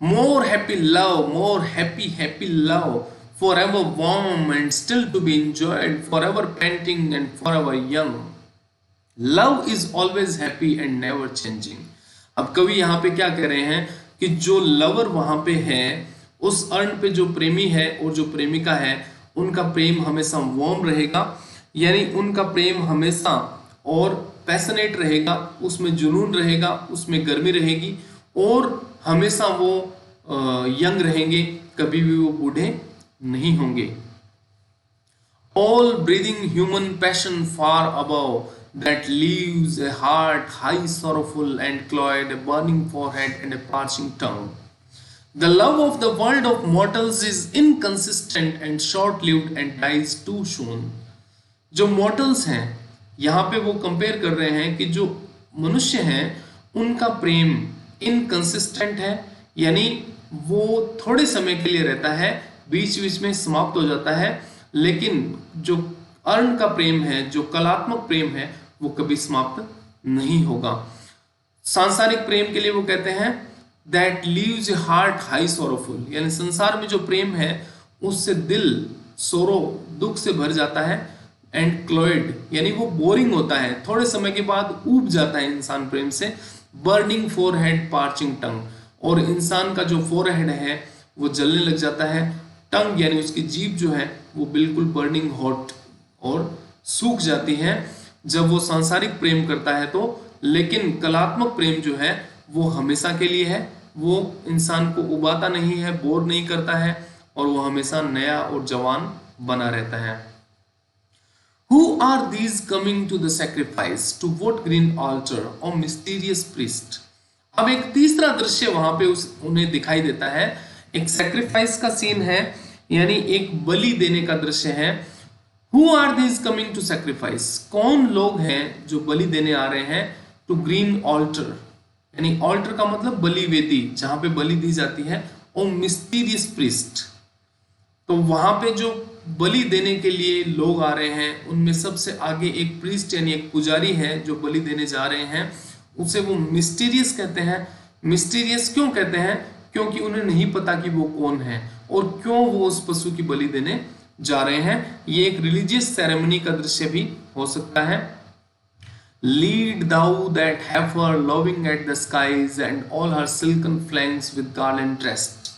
More happy happy love, forever warm and still to be enjoyed, forever panting and forever young. Love is always happy and never changing. अब कवि यहाँ पे क्या कह रहे हैं कि जो लवर वहां पे है, उस अर्न पे जो प्रेमी है और जो प्रेमिका है, उनका प्रेम हमेशा वार्म रहेगा, यानी उनका प्रेम हमेशा और पैशनेट रहेगा, उसमें जुनून रहेगा, उसमें गर्मी रहेगी और हमेशा वो यंग रहेंगे, कभी भी वो बूढ़े नहीं होंगे। All breathing human passion far above that leaves a heart high sorrowful and cloyed, a burning forehead and a parching tongue. The love of the world of mortals is inconsistent and short-lived and dies too soon. जो mortals हैं, यहाँ पे वो कंपेयर कर रहे हैं कि जो मनुष्य हैं उनका प्रेम inconsistent है, यानी वो थोड़े समय के लिए रहता है, बीच बीच में समाप्त हो जाता है, लेकिन जो अर्ण का प्रेम है, जो कलात्मक प्रेम है, वो कभी समाप्त नहीं होगा। सांसारिक प्रेम के लिए वो कहते हैं that leaves A heart high sorrowful, यानी संसार में जो प्रेम है उससे दिल सोरो दुख से भर जाता है, एंड क्लोइड यानी वो बोरिंग होता है, थोड़े समय के बाद ऊब जाता है इंसान प्रेम से। बर्निंग फोरहेड पार्चिंग टंग, और इंसान का जो फोरहेड है वो जलने लग जाता है, टंग यानी उसकी जीभ जो है वो बिल्कुल बर्निंग हॉट और सूख जाती है जब वो सांसारिक प्रेम करता है तो। लेकिन कलात्मक प्रेम जो है वो हमेशा के लिए है, वो इंसान को उबाता नहीं है, बोर नहीं करता है और वो हमेशा नया और जवान बना रहता है। Who are these coming to the sacrifice? To what green altar or mysterious priest? अब एक तीसरा दृश्य वहां पे उन्हें दिखाई देता है, एक सैक्रिफाइस का सीन है, यानी एक बलि देने का दृश्य है। Who are these coming to sacrifice? कौन लोग हैं जो बलि देने आ रहे हैं? To green altar, यानी altar का मतलब बलि वेदी, जहां पे बलि दी जाती है, और mysterious priest, तो वहां पे जो बलि देने के लिए लोग आ रहे हैं उनमें सबसे आगे एक प्रीस्ट यानी एक पुजारी है जो बलि देने जा रहे हैं, उसे वो मिस्टीरियस कहते हैं। मिस्टीरियस क्यों कहते हैं? क्योंकि उन्हें नहीं पता कि वो कौन है और क्यों वो उस पशु की बलि देने जा रहे हैं। ये एक रिलीजियस सेरेमनी का दृश्य भी हो सकता है। Lead thou that heifer loving at the skies and all her silken flanks with garland dressed.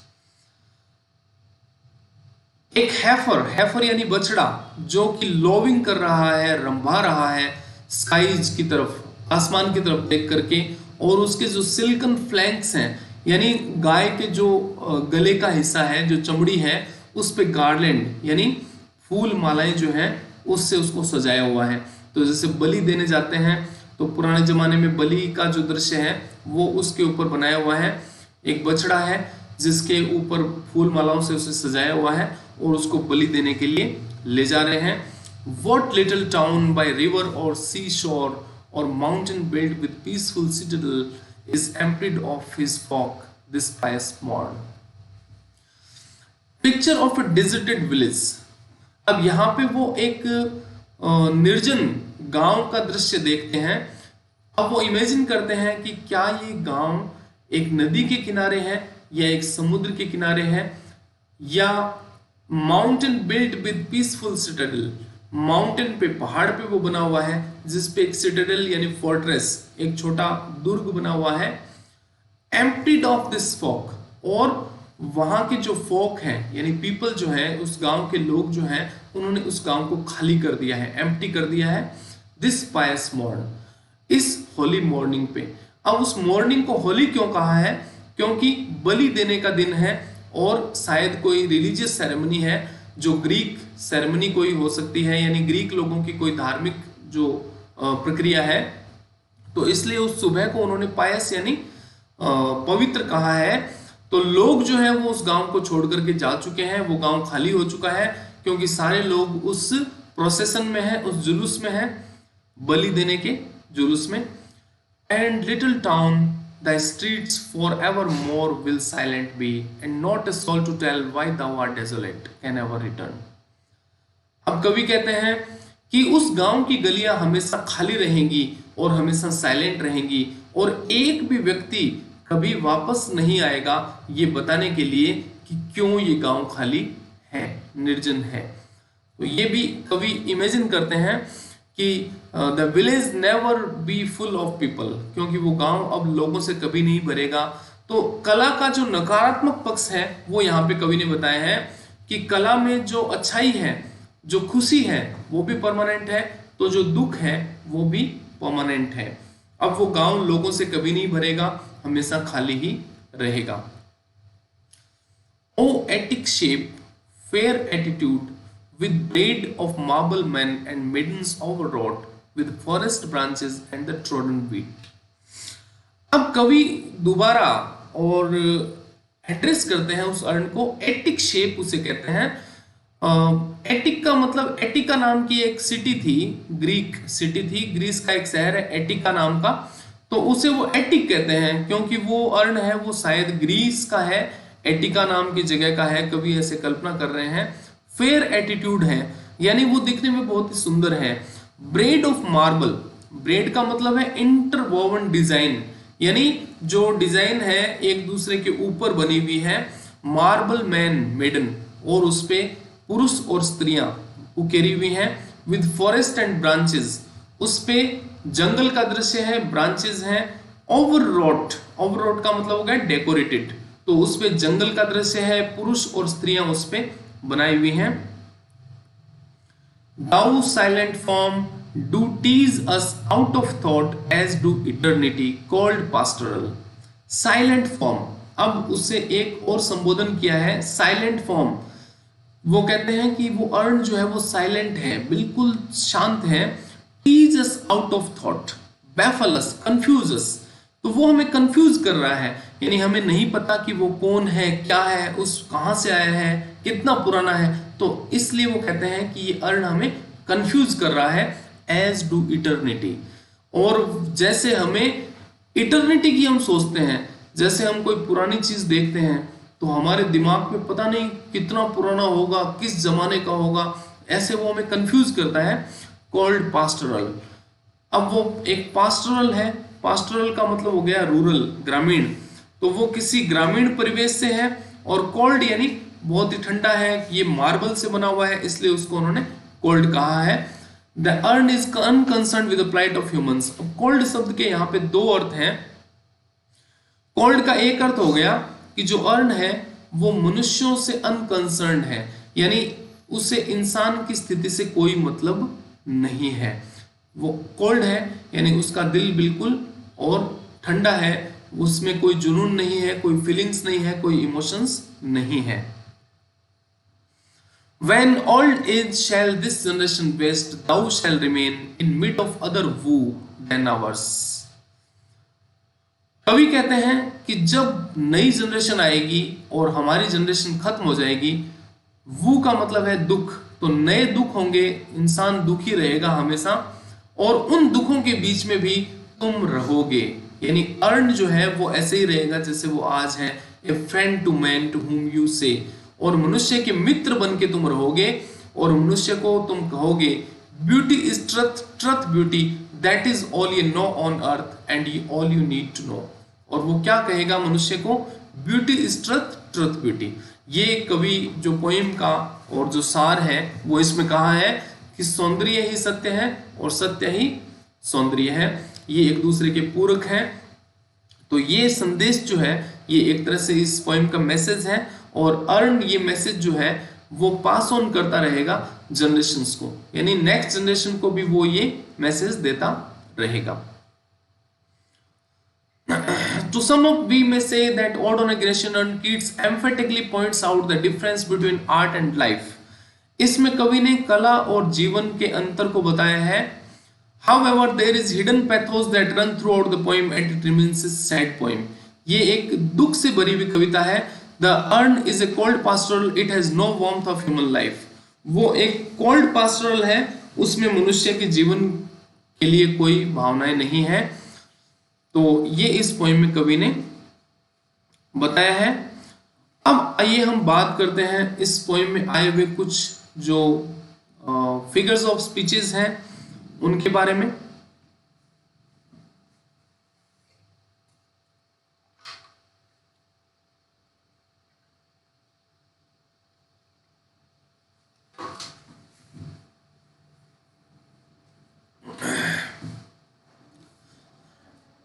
एक हैफर यानी बछड़ा जो कि लोविंग कर रहा है, रंभा रहा है स्काइज की तरफ, आसमान की तरफ देख करके, और उसके जो सिल्कन फ्लैंक्स हैं यानी गाय के जो गले का हिस्सा है, जो चमड़ी है, उस पे गार्लैंड यानी फूल मालाएं जो हैं उससे उसको सजाया हुआ है। तो जैसे बलि देने जाते हैं तो पुराने जमाने में बलि का जो दृश्य है वो उसके ऊपर बनाया हुआ है, एक बछड़ा है जिसके ऊपर फूल मालाओं से उसे सजाया हुआ है और उसको बलि देने के लिए ले जा रहे हैं। What little town by river or seashore or mountain built with peaceful citadel is emptied of his folk this pious morn. Picture of a deserted village. अब यहाँ पे वो एक निर्जन गांव का दृश्य देखते हैं। अब वो इमेजिन करते हैं कि क्या ये गांव एक नदी के किनारे है या एक समुद्र के किनारे है, या mountain built with peaceful Citadel, mountain पे पहाड़ पे वो बना हुआ है जिस पे एक सिटाडेल यानी फोर्ट्रेस, एक छोटा दुर्ग बना हुआ है। एम्प्टीड ऑफ दिस फोक, और वहां के जो फोक हैं यानी पीपल जो है, उस गांव के लोग जो हैं, उन्होंने उस गांव को खाली कर दिया है, एम्प्टी कर दिया है। दिस पायस मॉर्न, इस होली मॉर्निंग पे। अब उस मॉर्निंग को होली क्यों कहा है? क्योंकि बलि देने का दिन है और शायद कोई रिलीजियस सेरेमनी है, जो ग्रीक सेरेमनी कोई हो सकती है, यानी ग्रीक लोगों की कोई धार्मिक जो प्रक्रिया है, तो इसलिए उस सुबह को उन्होंने पायस यानी पवित्र कहा है। तो लोग जो है वो उस गांव को छोड़ करके जा चुके हैं, वो गांव खाली हो चुका है क्योंकि सारे लोग उस प्रोसेशन में है, उस जुलूस में है, बलि देने के जुलूस में। And little town, the streets forevermore will silent be, and not a soul to tell why thou art desolate can ever return. अब कवि कहते हैं कि उस गांव की गलियां हमेशा खाली रहेंगी और हमेशा साइलेंट रहेंगी, और एक भी व्यक्ति कभी वापस नहीं आएगा ये बताने के लिए कि क्यों ये गांव खाली है, निर्जन है। तो ये भी कवि इमेजिन करते हैं कि the village never be full of people, क्योंकि वो गांव अब लोगों से कभी नहीं भरेगा। तो कला का जो नकारात्मक पक्ष है वो यहाँ पे कवि ने बताया है कि कला में जो अच्छाई है, जो खुशी है वो भी परमानेंट है, तो जो दुख है वो भी परमानेंट है। अब वो गांव लोगों से कभी नहीं भरेगा, हमेशा खाली ही रहेगा। O Attic shape, fair attitude, with braid of marble men and maidens overwrought with forest branches and the trodden wheat. अब कवि दोबारा और एड्रेस करते हैं उस अर्ण को, एटिक शेप उसे कहते हैं। एटिक का मतलब, एटिका नाम की एक सिटी थी, ग्रीक सिटी थी, ग्रीस का एक शहर है एटिका नाम का, तो उसे वो एटिक कहते हैं क्योंकि वो अर्ण है वो शायद ग्रीस का है, एटिका नाम की जगह का है, कवि ऐसे कल्पना कर रहे हैं। फेयर एटीट्यूड है यानी वो दिखने में बहुत ही सुंदर है। ब्रेड ऑफ मार्बल, ब्रेड का मतलब है इंटरवोवन डिजाइन, यानी जो डिजाइन है एक दूसरे के ऊपर बनी हुई है। मार्बल मैन मेडन, और उस पे पुरुष और स्त्रियां उकेरी हुई हैं। विद फॉरेस्ट एंड ब्रांचेस, उस पे जंगल का दृश्य है, ब्रांचेस हैं। ओवररोट, ओवररोट का मतलब हो गया डेकोरेटेड, तो उस पे जंगल का दृश्य है, पुरुष और स्त्रियां उस पे बनाई हुई हैं। Thou silent form do tease us out of thought as do eternity called pastoral. Silent form, अब उससे एक और संबोधन किया है साइलेंट फॉर्म। वो कहते हैं कि वो अर्ण जो है वो साइलेंट है, बिल्कुल शांत है। tease us out of thought, baffle us, confuse us, तो वो हमें कंफ्यूज कर रहा है, यानी हमें नहीं पता कि वो कौन है, क्या है, उस कहां से आया है, कितना पुराना है, तो इसलिए वो कहते हैं कि ये अर्ण हमें कंफ्यूज कर रहा है। एज डू इटर्निटी, और जैसे हमें इटर्निटी की हम सोचते हैं, जैसे हम कोई पुरानी चीज देखते हैं तो हमारे दिमाग में पता नहीं कितना पुराना होगा, किस जमाने का होगा, ऐसे वो हमें कंफ्यूज करता है। कॉल्ड पास्टरल, अब वो एक पास्टरल है, पास्टरल का मतलब हो गया रूरल, ग्रामीण, तो वो किसी ग्रामीण परिवेश से है। और कोल्ड यानी बहुत ही ठंडा है, ये मार्बल से बना हुआ है इसलिए उसको उन्होंने कोल्ड कहा है। The urn is unconcerned with the plight of humans. अब कोल्ड शब्द के यहाँ पे दो अर्थ हैं। कोल्ड का एक अर्थ हो गया कि जो अर्न है वो मनुष्यों से अनकंसर्न्ड है, यानी उसे इंसान की स्थिति से कोई मतलब नहीं है, वो कोल्ड है यानी उसका दिल बिल्कुल और ठंडा है, उसमें कोई जुनून नहीं है, कोई फीलिंग्स नहीं है, कोई इमोशंस नहीं है। When old age shall this generation waste, thou shall remain in mid of other woo than ours. कवि कहते हैं कि जब नई जनरेशन आएगी और हमारी जनरेशन खत्म हो जाएगी, वू का मतलब है दुख, तो नए दुख होंगे, इंसान दुखी रहेगा हमेशा, और उन दुखों के बीच में भी तुम रहोगे, यानी अर्न जो है वो ऐसे ही रहेगा जैसे वो आज है। A friend to man to whom you say, और मनुष्य के मित्र बन के तुम रहोगे, और मनुष्य को तुम कहोगे beauty is truth, truth beauty, that is all you know on earth and all you need to know. और वो क्या कहेगा मनुष्य को? Beauty is truth, truth beauty. ये कवि जो पोइम का और जो सार है वो इसमें कहा है कि सौंदर्य ही सत्य है और सत्य ही सौंदर्य है, ये एक दूसरे के पूरक हैं। तो ये संदेश जो है ये एक तरह से इस पोइम का मैसेज है, और अर्न ये मैसेज जो है वो पास ऑन करता रहेगा जनरेशंस को, यानी नेक्स्ट जनरेशन को भी वो ये मैसेज देता रहेगा। To sum up, we may say that Ode on Aggression and Keats emphatically points out the difference between art and life. इसमें कवि ने कला और जीवन के अंतर को बताया है। However, there is hidden pathos that run throughout the poem and it remains a sad poem. ये एक दुख से भरी हुई कविता है। The urn is a cold pastoral, it has no warmth of human life. वो एक cold pastoral है, उसमें मनुष्य के जीवन के लिए कोई भावनाएं नहीं है। तो ये इस पोएम में कवि ने बताया है। अब आइए हम बात करते हैं इस पोएम में आए हुए कुछ जो फिगर्स ऑफ स्पीचेस हैं उनके बारे में।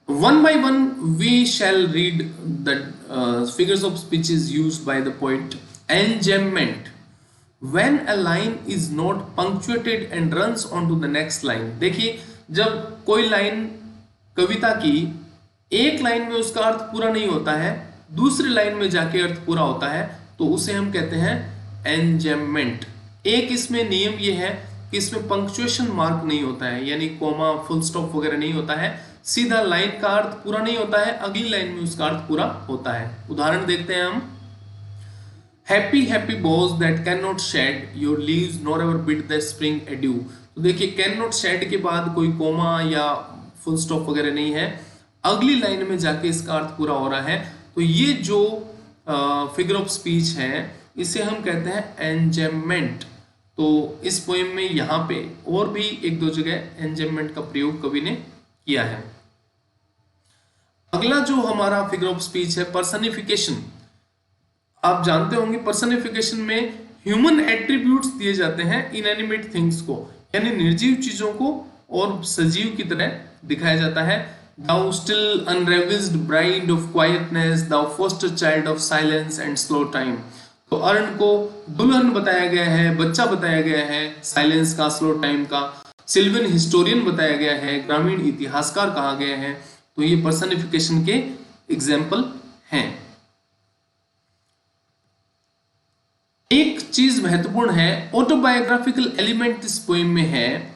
One by one, we shall read the figures of speeches used by the poet. Enjambment. When a line is not punctuated and runs on to the next line. देखिए, जब कोई लाइन कविता की एक लाइन में उसका अर्थ पूरा नहीं होता है, दूसरी लाइन में जाके अर्थ पूरा होता है, तो उसे हम कहते हैं एंजम्मेंट। एक इसमें नियम ये है कि इसमें पंक्चुएशन मार्क नहीं होता है, यानी कोमा, फुल स्टॉप वगैरह नहीं होता है, सीधा लाइन का अर्थ पूरा नहीं होता है, अगली लाइन में उसका अर्थ पूरा होता है। उदाहरण देखते हैं हम। Happy happy boughs that can not shed your leaves nor ever bid the spring adieu. तो देखिए, कैन नॉट शेड के बाद कोई कोमा या फुल स्टॉप वगैरह नहीं है, अगली लाइन में जाके इसका अर्थ पूरा हो रहा है। तो ये जो फिगर ऑफ स्पीच है इसे हम कहते हैं एंजम्मेंट। तो इस पोएम में यहाँ पे और भी एक दो जगह एंजम्मेंट का प्रयोग कवि ने किया है। अगला जो हमारा फिगर ऑफ स्पीच है पर्सनिफिकेशन। आप जानते होंगे पर्सनिफिकेशन में ह्यूमन एट्रीब्यूट्स दिए जाते हैं इनएनिमेट थिंग्स को, यानी निर्जीव चीजों को और सजीव की तरह दिखाया जाता है। Thou still unravished bride of quietness, thou foster child of silence and slow time। तो अर्ण को दुल्हन बताया गया है, बच्चा बताया गया है, साइलेंस का, स्लो टाइम का, सिल्वियन हिस्टोरियन बताया गया है, ग्रामीण इतिहासकार कहा गया है। तो ये पर्सनिफिकेशन के एग्जाम्पल हैं। एक चीज महत्वपूर्ण है, ऑटोबायोग्राफिकल एलिमेंट इस पोएम में है।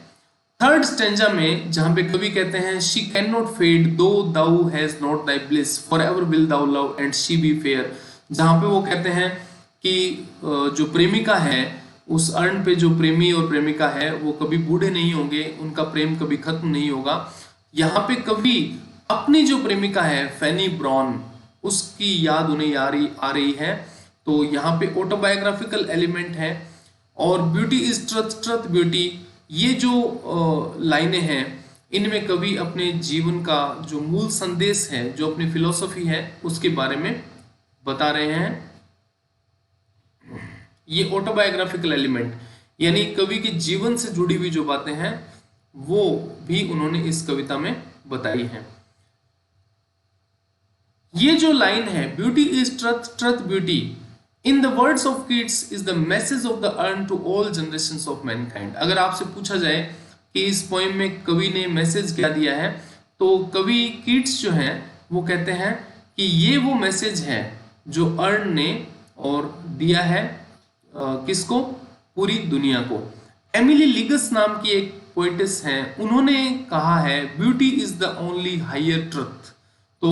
थर्ड स्टेंजा में जहां पे कवि कहते हैं she can not fade though thou has not thy bliss for ever will thou love and she be fair. जहां पे वो कहते हैं कि जो प्रेमिका है, उस अर्ण पे जो प्रेमी और प्रेमिका है वो कभी बूढ़े नहीं होंगे, उनका प्रेम कभी खत्म नहीं होगा। यहाँ पे कवि अपनी जो प्रेमिका है फैनी ब्राउन, उसकी याद उन्हें आ रही है। तो यहाँ पे ऑटोबायोग्राफिकल एलिमेंट है। और beauty is truth, truth beauty, ये जो लाइनें हैं इनमें कवि अपने जीवन का जो मूल संदेश है, जो अपनी फिलॉसफी है, उसके बारे में बता रहे हैं। ये ऑटोबायोग्राफिकल एलिमेंट यानी कवि के जीवन से जुड़ी हुई जो बातें हैं वो भी उन्होंने इस कविता में बताई हैं। ये जो लाइन है beauty is truth, truth beauty in the words of Keats is the message of the urn to all generations of mankind. अगर आपसे पूछा जाए कि इस पोएम में कवि ने मैसेज क्या दिया है, तो कवि कीट्स जो हैं वो कहते हैं कि ये वो मैसेज है जो अर्न ने और दिया है किसको, पूरी दुनिया को। एमिली लिगस नाम की एक पोएटिस हैं, उन्होंने कहा है beauty is the only higher truth. तो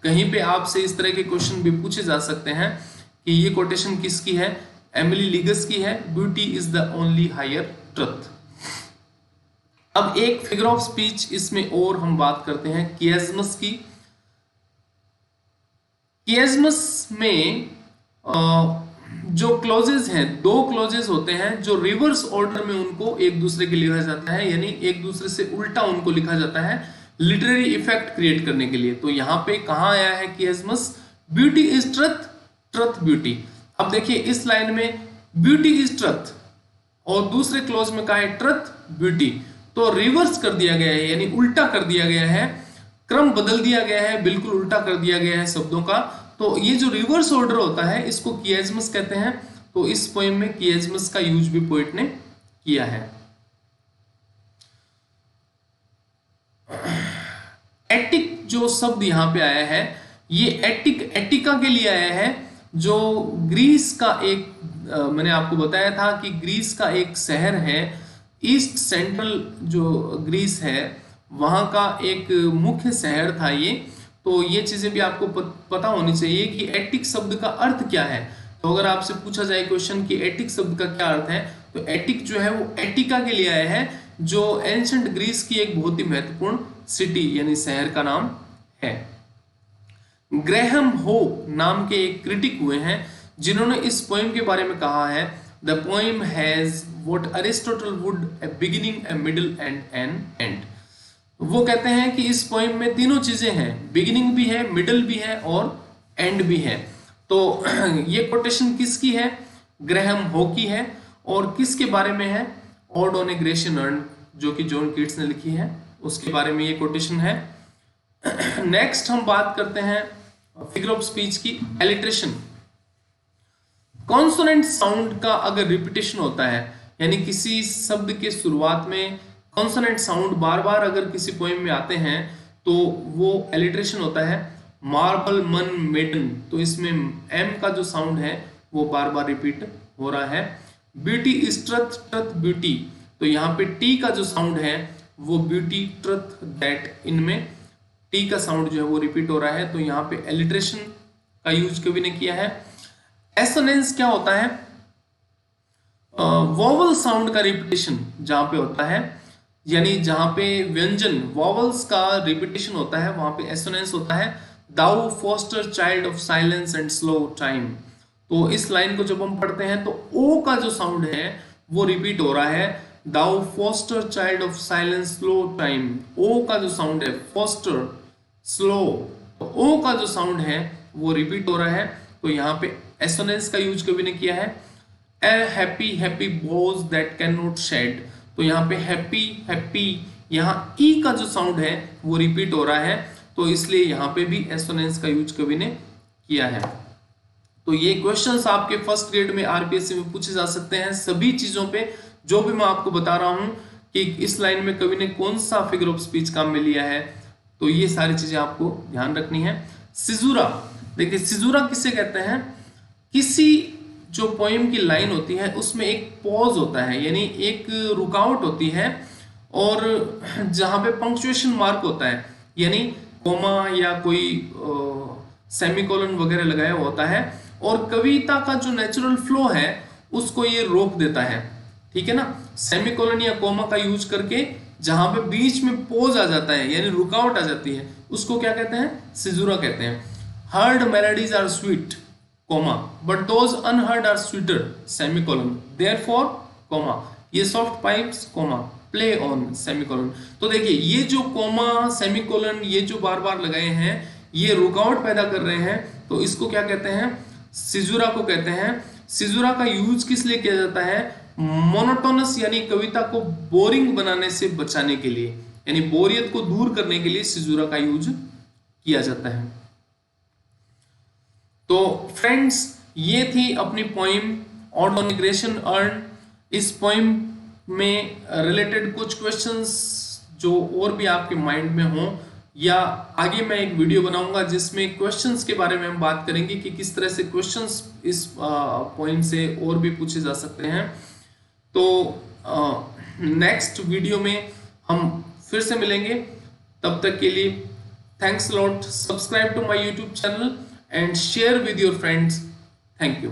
कहीं पे आपसे इस तरह के क्वेश्चन भी पूछे जा सकते हैं कि ये कोटेशन किसकी है, एमिली लिगस की है, beauty is the only higher truth. अब एक फिगर ऑफ स्पीच इसमें और हम बात करते हैं कियाज्मस की। कियाज्मस में जो क्लॉजेज हैं, दो क्लॉजेज होते हैं जो रिवर्स ऑर्डर में उनको एक दूसरे के लिखा जाता है, यानी एक दूसरे से उल्टा उनको लिखा जाता है लिटरेरी इफेक्ट क्रिएट करने के लिए। तो यहाँ पे कहाँ आया है chiasmus, beauty is truth, truth beauty. अब देखिए इस लाइन में ब्यूटी इज ट्रुथ और दूसरे क्लॉज में कहा है ट्रुथ ब्यूटी, तो रिवर्स कर दिया गया है, यानी उल्टा कर दिया गया है, क्रम बदल दिया गया है, बिल्कुल उल्टा कर दिया गया है शब्दों का। तो ये जो रिवर्स ऑर्डर होता है इसको कियाज्मस कहते हैं। तो इस पोएम में कियाज्मस का यूज भी पोएट ने किया है। एटिक जो शब्द यहाँ पे आया है, ये एटिका के लिए आया है, जो ग्रीस का एक मैंने आपको बताया था कि ग्रीस का एक शहर है, ईस्ट सेंट्रल जो ग्रीस है वहां का एक मुख्य शहर था ये। तो ये चीजें भी आपको पता होनी चाहिए कि एटिक शब्द का अर्थ क्या है। तो अगर आपसे पूछा जाए क्वेश्चन कि एटिक शब्द का क्या अर्थ है, तो एटिक जो है वो एटिका के लिए आया है, जो एंशंट ग्रीस की एक बहुत ही महत्वपूर्ण सिटी यानी शहर का नाम है। ग्रेहम हो नाम के एक क्रिटिक हुए हैं जिन्होंने इस पोएम के बारे में कहा है, the poem has what Aristotle would a beginning, a middle and an end. वो कहते हैं कि इस पोएम में तीनों चीजें हैं, बिगिनिंग भी है, मिडल भी है और एंड भी है। तो ये कोटेशन किसकी है? ग्रेहम हो की है। और किसके बारे में है? Odd on A Grecian earn, जो कि जॉन कीट्स ने लिखी है, उसके बारे में ये कोटेशन है। नेक्स्ट हम बात करते हैं फिगर ऑफ स्पीच की, एलिट्रेशन। कॉन्सोनेंट साउंड का अगर रिपीटेशन होता है, यानी किसी शब्द के शुरुआत में कॉन्सोनेंट साउंड बार बार अगर किसी पोएम में आते हैं तो वो एलिट्रेशन होता है। मार्बल, मन, मेडन, तो इसमें एम का जो साउंड है वो बार बार रिपीट हो रहा है। Beauty is truth, truth beauty, तो यहाँ पे टी का जो साउंड है वो ब्यूटी, ट्रथ, दैट, इनमें टी का साउंड जो है वो रिपीट हो रहा है, तो यहाँ पे एलिट्रेशन का यूज कवि ने किया है। एसोनेंस क्या होता है? वॉवल साउंड का रिपीटेशन जहां पे होता है, यानी जहां पे व्यंजन वॉवल्स का रिपीटेशन होता है वहां पे एसोनेंस होता है। Thou foster child of silence and slow time, तो इस लाइन को जब हम पढ़ते हैं तो ओ का जो साउंड है वो रिपीट हो रहा है। Thou foster child of silence slow time, O का जो साउंड है फोस्टर, स्लो, तो ओ का जो साउंड है वो रिपीट हो रहा है, तो यहाँ पे एसोनेंस का यूज कवि ने किया है। A happy happy boughs that can not shed, तो यहाँ पे हैप्पी हैप्पी, यहाँ ई का जो साउंड है वो रिपीट हो रहा है, तो इसलिए यहाँ पे भी एसोनेंस का यूज कवि ने किया है। तो ये क्वेश्चंस आपके फर्स्ट ग्रेड में आरपीएससी में पूछे जा सकते हैं सभी चीजों पे, जो भी मैं आपको बता रहा हूं कि इस लाइन में कवि ने कौन सा फिगर ऑफ स्पीच काम में लिया है, तो ये सारी चीजें आपको ध्यान रखनी है। सिजुरा, देखिए सिजुरा किसे कहते हैं? किसी जो पोएम की लाइन होती है उसमें एक पॉज होता है, यानी एक रुकावट होती है, और जहां पे पंक्चुएशन मार्क होता है, यानी कोमा या कोई सेमीकोलन वगैरह लगाया होता है, और कविता का जो नेचुरल फ्लो है उसको ये रोक देता है, ठीक है ना। सेमीकोलन या कोमा का यूज करके जहां पे बीच में पोज आ जाता है, यानी रुकावट आ जाती है, उसको क्या कहते हैं? सिजुरा कहते हैं। Heard melodies are sweet, comma, but those unheard are sweeter, semicolon, therefore comma, ये soft pipes comma, play on semicolon। तो देखिए ये जो comma semicolon ये जो बार बार लगाए हैं ये रुकावट पैदा कर रहे हैं, तो इसको क्या कहते हैं? सिजुरा को कहते हैं। सिजुरा का यूज किस लिए किया जाता है? मोनोटोनस, यानी कविता को बोरिंग बनाने से बचाने के लिए, यानी बोरियत को दूर करने के लिए सिजुरा का यूज किया जाता है। तो फ्रेंड्स ये थी अपनी poem odd on Grecian earn. इस पोइम में रिलेटेड कुछ क्वेश्चंस जो और भी आपके माइंड में हो, या आगे मैं एक वीडियो बनाऊंगा जिसमें क्वेश्चंस के बारे में हम बात करेंगे कि किस तरह से क्वेश्चंस इस पोइम से और भी पूछे जा सकते हैं। तो नेक्स्ट वीडियो में हम फिर से मिलेंगे, तब तक के लिए thanks lot. Subscribe to my YouTube channel and share with your friends. Thank you.